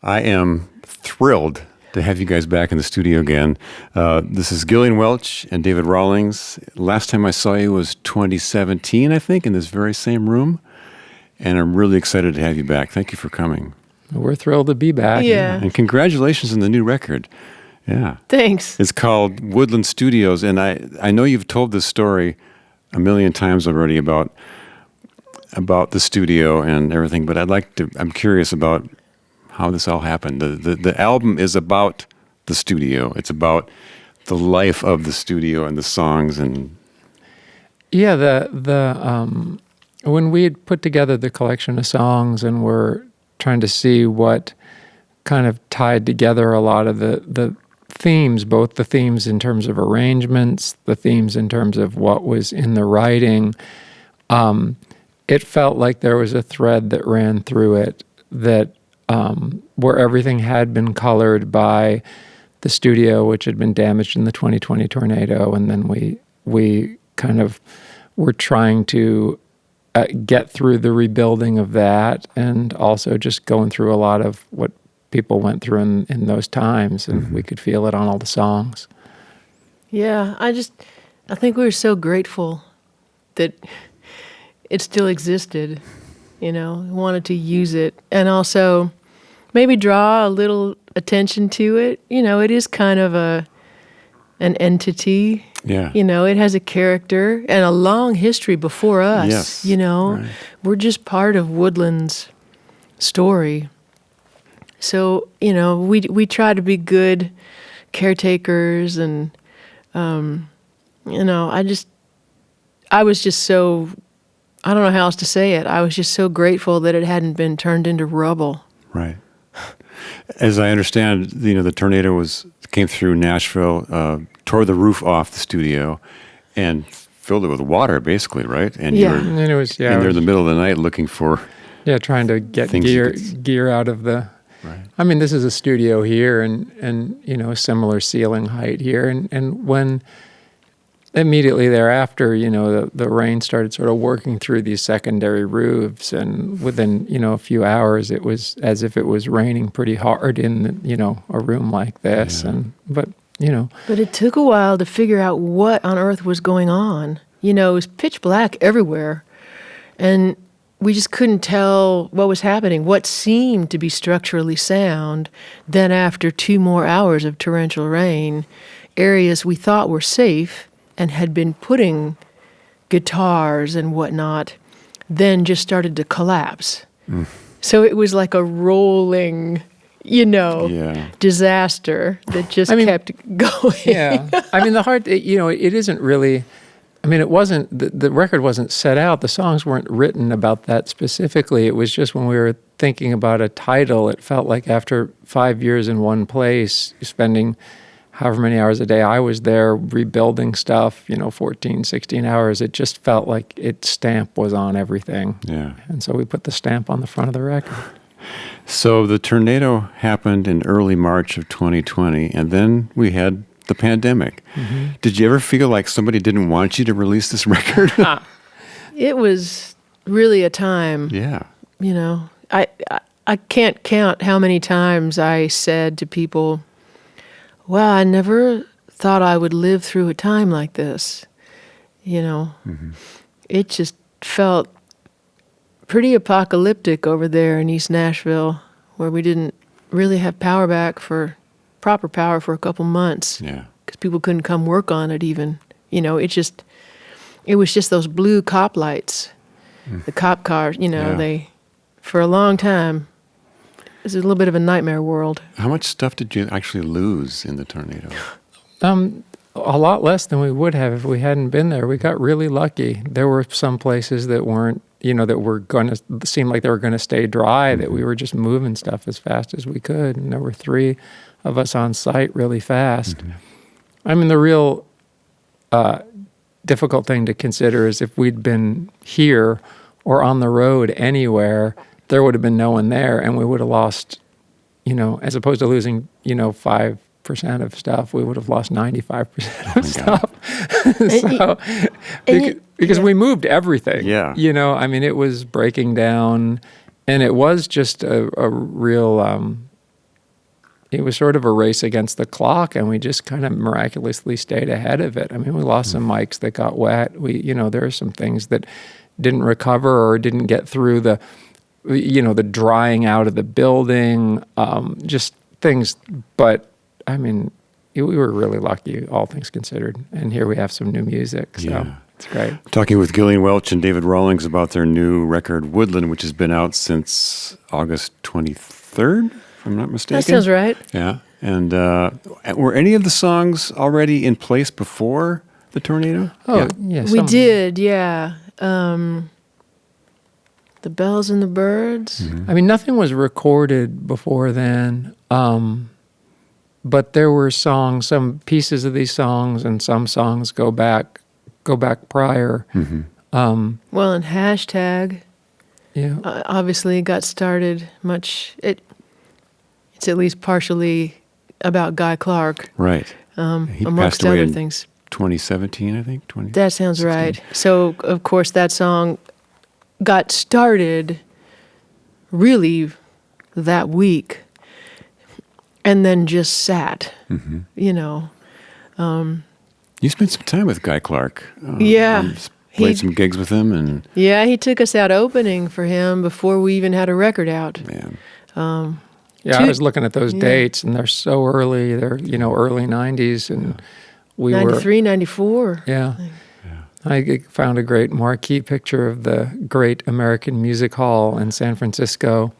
I am thrilled to have you guys back in the studio again. This is Gillian Welch and David Rawlings. Last time I saw you was 2017, I think, in this very same room. And I'm really excited to have you back. Thank you for coming. We're thrilled to be back. Yeah. And congratulations on the new record. Yeah. Thanks. It's called Woodland Studios. And I know you've told this story a million times already about the studio and everything, but I'm curious about how this all happened. The album is about the studio. It's about the life of the studio and the songs and... Yeah, when we had put together the collection of songs and were trying to see what kind of tied together a lot of the themes, both the themes in terms of arrangements, the themes in terms of what was in the writing, it felt like there was a thread that ran through it that where everything had been colored by the studio, which had been damaged in the 2020 tornado, and then we kind of were trying to get through the rebuilding of that, and also just going through a lot of what people went through in those times, and we could feel it on all the songs. Yeah, I think we were so grateful that it still existed, we wanted to use it, and also maybe draw a little attention to it. It is kind of an entity. Yeah. It has a character and a long history before us. Yes. Right. We're just part of Woodland's story. So, we try to be good caretakers, and, I was just so, I don't know how else to say it. I was just so grateful that it hadn't been turned into rubble. Right. As I understand, the tornado came through Nashville, tore the roof off the studio, and filled it with water, basically, right? And yeah. And it was, yeah. And they're in the middle of the night looking for... Yeah, trying to get gear out of the... Right. I mean, this is a studio here, and a similar ceiling height here, and when immediately thereafter, the rain started sort of working through these secondary roofs, and within, a few hours, it was as if it was raining pretty hard in, a room like this. Yeah. But it took a while to figure out what on earth was going on. It was pitch black everywhere, and we just couldn't tell what was happening, what seemed to be structurally sound. Then after 2 more hours of torrential rain, areas we thought were safe and had been putting guitars and whatnot, then just started to collapse. So it was like a rolling, disaster that just kept going. Yeah. I mean, it isn't really... I mean, it wasn't, the record wasn't set out. The songs weren't written about that specifically. It was just when we were thinking about a title, it felt like after 5 years in one place, spending however many hours a day I was there rebuilding stuff, 14, 16 hours, it just felt like its stamp was on everything. Yeah. And so we put the stamp on the front of the record. So the tornado happened in early March of 2020, and then we had the pandemic. Mm-hmm. Did you ever feel like somebody didn't want you to release this record? It was really a time. Yeah. I can't count how many times I said to people, well, I never thought I would live through a time like this. It just felt pretty apocalyptic over there in East Nashville, where we didn't really have proper power for a couple months. Yeah. Because people couldn't come work on it even. It was just those blue cop lights, the cop cars, they, for a long time, it was a little bit of a nightmare world. How much stuff did you actually lose in the tornado? A lot less than we would have if we hadn't been there. We got really lucky. There were some places that weren't, that were going to seem like they were going to stay dry, that we were just moving stuff as fast as we could. And there were 3 of us on site really fast. Mm-hmm. I mean, the real difficult thing to consider is if we'd been here or on the road anywhere, there would have been no one there, and we would have lost, as opposed to losing, 5% of stuff, we would have lost 95% of stuff. Because we moved everything. Yeah. I mean, it was breaking down, and it was just a real it was sort of a race against the clock, and we just kind of miraculously stayed ahead of it. I mean, we lost some mics that got wet. There are some things that didn't recover or didn't get through the drying out of the building, just things. But I mean, we were really lucky, all things considered. And here we have some new music, so it's great. Talking with Gillian Welch and David Rawlings about their new record, Woodland, which has been out since August 23rd, if I'm not mistaken. That sounds right. Yeah. And were any of the songs already in place before the tornado? Oh, yeah. We did, yeah. The Bells and the Birds. Mm-hmm. I mean, nothing was recorded before then, but there were songs, some pieces of these songs, and some songs go back prior. Mm-hmm. Well, and Hashtag, obviously got started it's at least partially about Guy Clark. Right. He amongst passed away other in things. 2017, I think. That sounds right. So, of course, that song got started really that week and then just sat, Mm-hmm. You spent some time with Guy Clark. Played some gigs with him. And yeah, he took us out opening for him before we even had a record out. Man. I was looking at those dates, and they're so early. They're, early 90s, and we 93, 94. Yeah. I found a great marquee picture of the Great American Music Hall in San Francisco,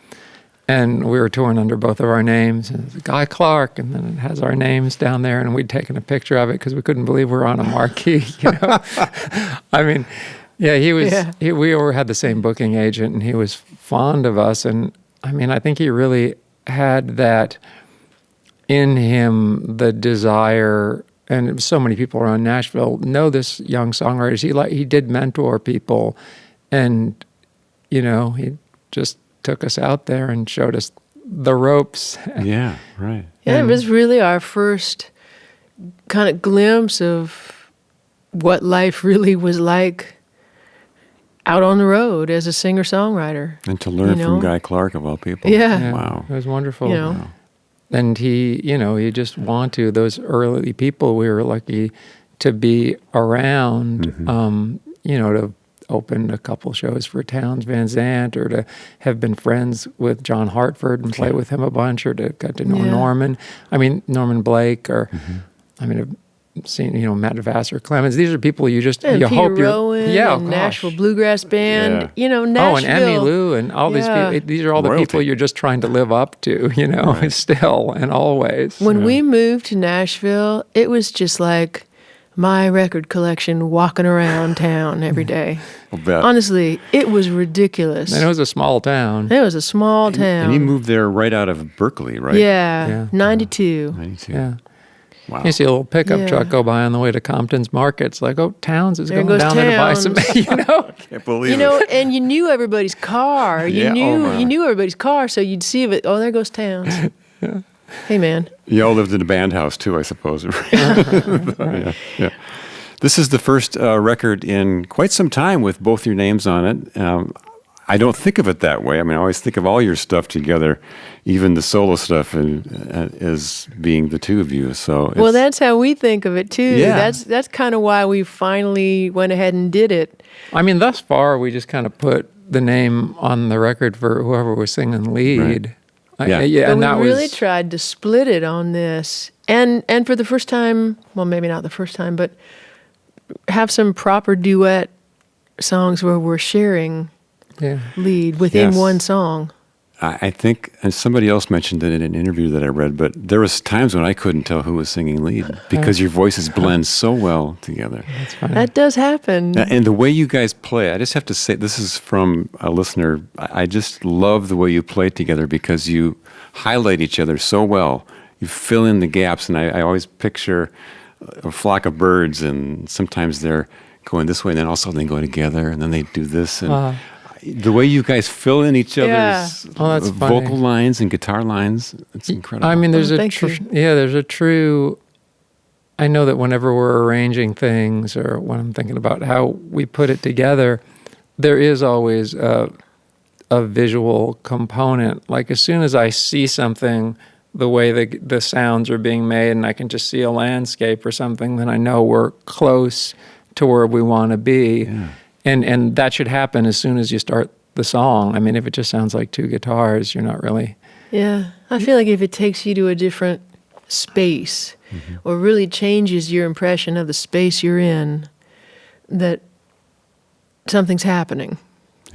and we were touring under both of our names. And it's Guy Clark, and then it has our names down there, and we'd taken a picture of it because we couldn't believe we were on a marquee. I mean, he was. Yeah. We had the same booking agent, and he was fond of us. And I mean, I think he really had that in him, the desire. And so many people around Nashville know this young songwriter. He did mentor people, and he just took us out there and showed us the ropes. Yeah, right. Yeah, it was really our first kind of glimpse of what life really was like out on the road as a singer-songwriter. And to learn from Guy Clark, of all people. Yeah. Wow. It was wonderful. Wow. And he just those early people we were lucky to be around, to open a couple shows for Townes Van Zandt, or to have been friends with John Hartford and play with him a bunch, or to get to know Norman Blake, or I've seen, Matt Vassar Clemens. These are people you hope you're... and Nashville Bluegrass Band, Nashville. Oh, and Emmylou and all these people. These are all the people you're just trying to live up to, still and always. When we moved to Nashville, it was just like my record collection walking around town every day. Honestly, it was ridiculous. And it was a small town. It was a small town. And you moved there right out of Berkeley, right? Yeah. 92. 92. Yeah. Wow. You see a little pickup truck go by on the way to Compton's Market. It's like, Townes is going down there to buy some, Can't believe it. And you knew everybody's car. You knew everybody's car, so you'd see it. Oh, there goes Townes. Hey, man. You all lived in a band house, too, I suppose. Yeah. This is the first record in quite some time with both your names on it. I don't think of it that way. I mean, I always think of all your stuff together, even the solo stuff, as being the two of you. So that's how we think of it too. Yeah. That's kind of why we finally went ahead and did it. I mean, thus far we just kind of put the name on the record for whoever was singing lead. Right. But we really tried to split it on this, and for the first time, well, maybe not the first time, but have some proper duet songs where we're sharing. Lead within one song. I think, and somebody else mentioned it in an interview that I read, but there was times when I couldn't tell who was singing lead because your voices blend so well together. That's funny. That does happen. And the way you guys play, I just have to say, this is from a listener, I just love the way you play together because you highlight each other so well. You fill in the gaps, and I always picture a flock of birds, and sometimes they're going this way, and then all of a sudden they go together, and then they do this, and the way you guys fill in each other's vocal lines and guitar lines, it's incredible. I mean, there's a true, I know that whenever we're arranging things or when I'm thinking about how we put it together, there is always a visual component. Like as soon as I see something the way the sounds are being made, and I can just see a landscape or something, then I know we're close to where we want to be. Yeah. And that should happen as soon as you start the song. I mean, if it just sounds like two guitars, you're not really... Yeah. I feel like if it takes you to a different space or really changes your impression of the space you're in, that something's happening.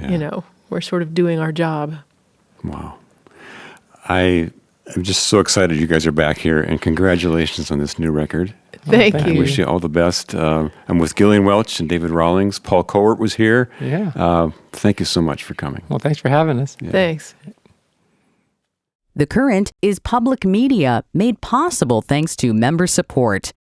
Yeah. You know, we're sort of doing our job. Wow. I'm just so excited you guys are back here, and congratulations on this new record. Thank thank you. I wish you all the best. I'm with Gillian Welch and David Rawlings. Paul Kowert was here. Yeah. Thank you so much for coming. Well, thanks for having us. Yeah. Thanks. The Current is public media made possible thanks to member support.